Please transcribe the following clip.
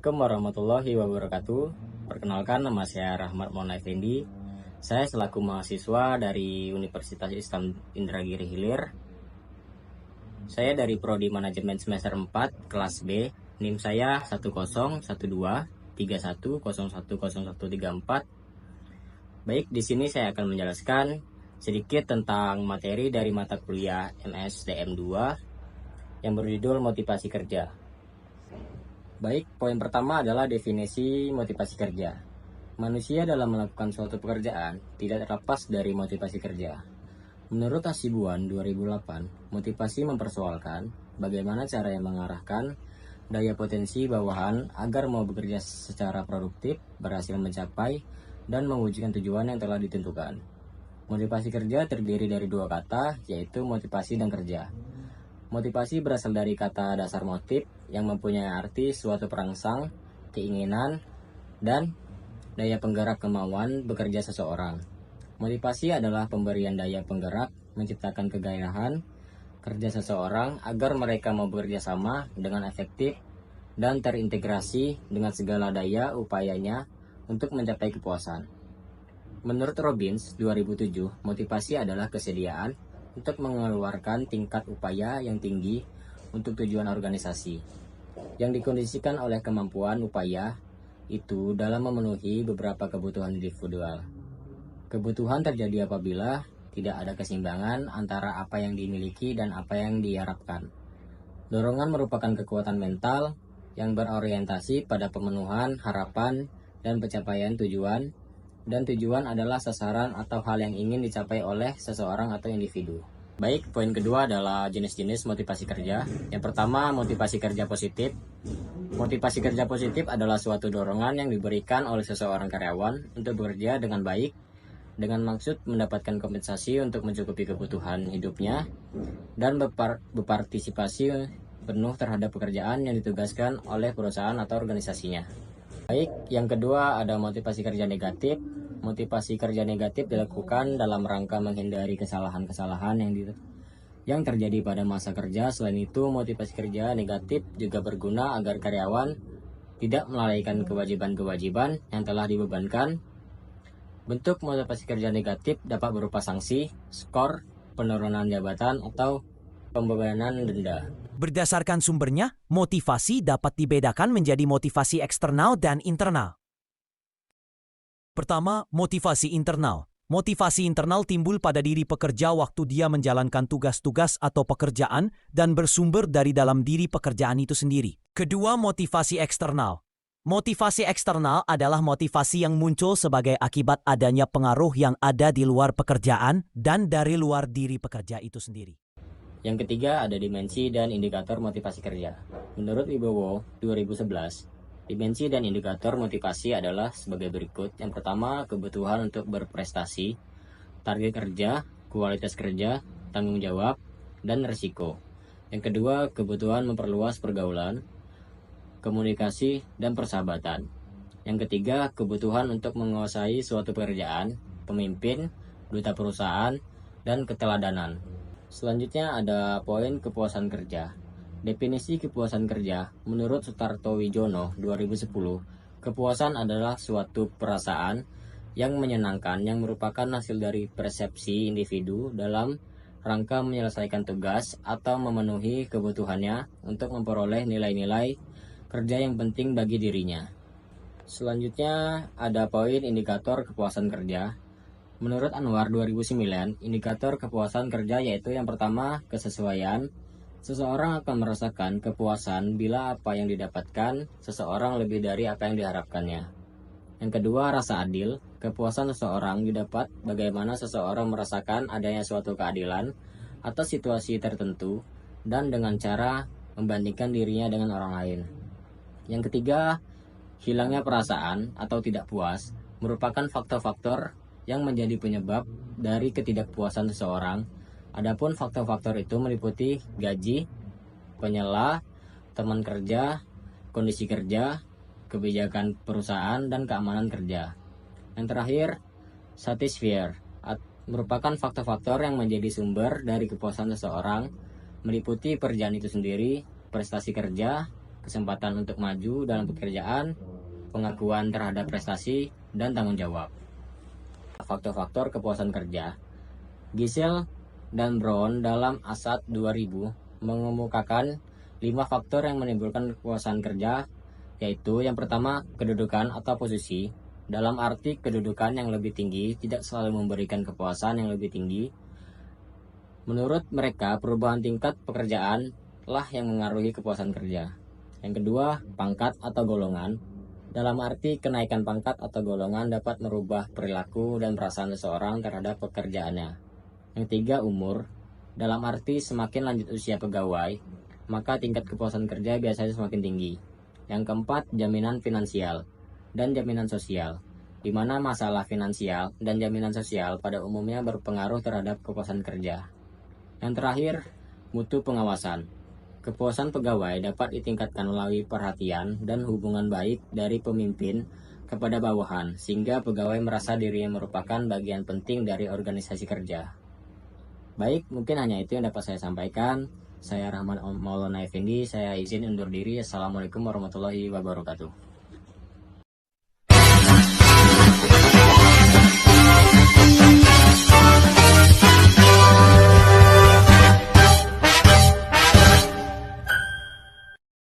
Assalamualaikum warahmatullahi wabarakatuh. Perkenalkan, nama saya Rahmat Maulana Effendi. Saya selaku mahasiswa dari Universitas Islam Indragiri Hilir. Saya dari Prodi Manajemen semester 4 kelas B. NIM saya 10123131010134. Baik, di sini saya akan menjelaskan sedikit tentang materi dari mata kuliah MSDM 2 yang berjudul motivasi kerja. Baik, poin pertama adalah definisi motivasi kerja. Manusia dalam melakukan suatu pekerjaan tidak terlepas dari motivasi kerja. Menurut Hasibuan 2008, motivasi mempersoalkan bagaimana cara yang mengarahkan daya potensi bawahan agar mau bekerja secara produktif, berhasil mencapai, dan mewujudkan tujuan yang telah ditentukan. Motivasi kerja terdiri dari dua kata, yaitu motivasi dan kerja. Motivasi berasal dari kata dasar motif yang mempunyai arti suatu perangsang, keinginan, dan daya penggerak kemauan bekerja seseorang. Motivasi adalah pemberian daya penggerak menciptakan kegairahan kerja seseorang agar mereka mau bekerja sama dengan efektif dan terintegrasi dengan segala daya upayanya untuk mencapai kepuasan. Menurut Robbins 2007, motivasi adalah kesediaan untuk mengeluarkan tingkat upaya yang tinggi untuk tujuan organisasi, yang dikondisikan oleh kemampuan upaya itu dalam memenuhi beberapa kebutuhan individual. Kebutuhan terjadi apabila tidak ada keseimbangan antara apa yang dimiliki dan apa yang diharapkan. Dorongan merupakan kekuatan mental yang berorientasi pada pemenuhan harapan dan pencapaian tujuan, dan tujuan adalah sasaran atau hal yang ingin dicapai oleh seseorang atau individu. Baik, poin kedua adalah jenis-jenis motivasi kerja. Yang pertama, motivasi kerja positif. Motivasi kerja positif adalah suatu dorongan yang diberikan oleh seseorang karyawan untuk bekerja dengan baik, dengan maksud mendapatkan kompensasi untuk mencukupi kebutuhan hidupnya, dan berpartisipasi penuh terhadap pekerjaan yang ditugaskan oleh perusahaan atau organisasinya. Baik, yang kedua ada motivasi kerja negatif. Motivasi kerja negatif dilakukan dalam rangka menghindari kesalahan-kesalahan yang terjadi pada masa kerja. Selain itu, motivasi kerja negatif juga berguna agar karyawan tidak melalaikan kewajiban-kewajiban yang telah dibebankan. Bentuk motivasi kerja negatif dapat berupa sanksi, skor, penurunan jabatan, atau pembebanan denda. Berdasarkan sumbernya, motivasi dapat dibedakan menjadi motivasi eksternal dan internal. Pertama, motivasi internal. Motivasi internal timbul pada diri pekerja waktu dia menjalankan tugas-tugas atau pekerjaan dan bersumber dari dalam diri pekerjaan itu sendiri. Kedua, motivasi eksternal. Motivasi eksternal adalah motivasi yang muncul sebagai akibat adanya pengaruh yang ada di luar pekerjaan dan dari luar diri pekerja itu sendiri. Yang ketiga ada dimensi dan indikator motivasi kerja. Menurut Wibowo 2011, dimensi dan indikator motivasi adalah sebagai berikut. Yang pertama, kebutuhan untuk berprestasi, target kerja, kualitas kerja, tanggung jawab, dan risiko. Yang kedua, kebutuhan memperluas pergaulan, komunikasi, dan persahabatan. Yang ketiga, kebutuhan untuk menguasai suatu pekerjaan, pemimpin, duta perusahaan, dan keteladanan. Selanjutnya ada poin kepuasan kerja. Definisi kepuasan kerja menurut Sutarto Wijono 2010, kepuasan adalah suatu perasaan yang menyenangkan yang merupakan hasil dari persepsi individu dalam rangka menyelesaikan tugas atau memenuhi kebutuhannya untuk memperoleh nilai-nilai kerja yang penting bagi dirinya. Selanjutnya ada poin indikator kepuasan kerja. Menurut Anwar 2009, indikator kepuasan kerja yaitu yang pertama, kesesuaian. Seseorang akan merasakan kepuasan bila apa yang didapatkan seseorang lebih dari apa yang diharapkannya. Yang kedua, rasa adil. Kepuasan seseorang didapat bagaimana seseorang merasakan adanya suatu keadilan atas situasi tertentu dan dengan cara membandingkan dirinya dengan orang lain. Yang ketiga, hilangnya perasaan atau tidak puas merupakan faktor-faktor yang menjadi penyebab dari ketidakpuasan seseorang. Adapun faktor-faktor itu meliputi gaji, penyela, teman kerja, kondisi kerja, kebijakan perusahaan, dan keamanan kerja. Yang terakhir, satisfier merupakan faktor-faktor yang menjadi sumber dari kepuasan seseorang, meliputi pekerjaan itu sendiri, prestasi kerja, kesempatan untuk maju dalam pekerjaan, pengakuan terhadap prestasi, dan tanggung jawab. Faktor-faktor kepuasan kerja. Gisel dan Brown dalam ASAT 2000 mengemukakan 5 faktor yang menimbulkan kepuasan kerja, yaitu yang pertama, kedudukan atau posisi. Dalam arti kedudukan yang lebih tinggi tidak selalu memberikan kepuasan yang lebih tinggi. Menurut mereka, perubahan tingkat pekerjaan lah yang mengaruhi kepuasan kerja. Yang kedua, pangkat atau golongan. Dalam arti kenaikan pangkat atau golongan dapat merubah perilaku dan perasaan seseorang terhadap pekerjaannya. Yang ketiga, umur. Dalam arti semakin lanjut usia pegawai, maka tingkat kepuasan kerja biasanya semakin tinggi. Yang keempat, jaminan finansial dan jaminan sosial, di mana masalah finansial dan jaminan sosial pada umumnya berpengaruh terhadap kepuasan kerja. Yang terakhir, mutu pengawasan. Kepuasan pegawai dapat ditingkatkan melalui perhatian dan hubungan baik dari pemimpin kepada bawahan, sehingga pegawai merasa dirinya merupakan bagian penting dari organisasi kerja. Baik, mungkin hanya itu yang dapat saya sampaikan. Saya Rahman Maulana Effendi, saya izin undur diri. Assalamualaikum warahmatullahi wabarakatuh.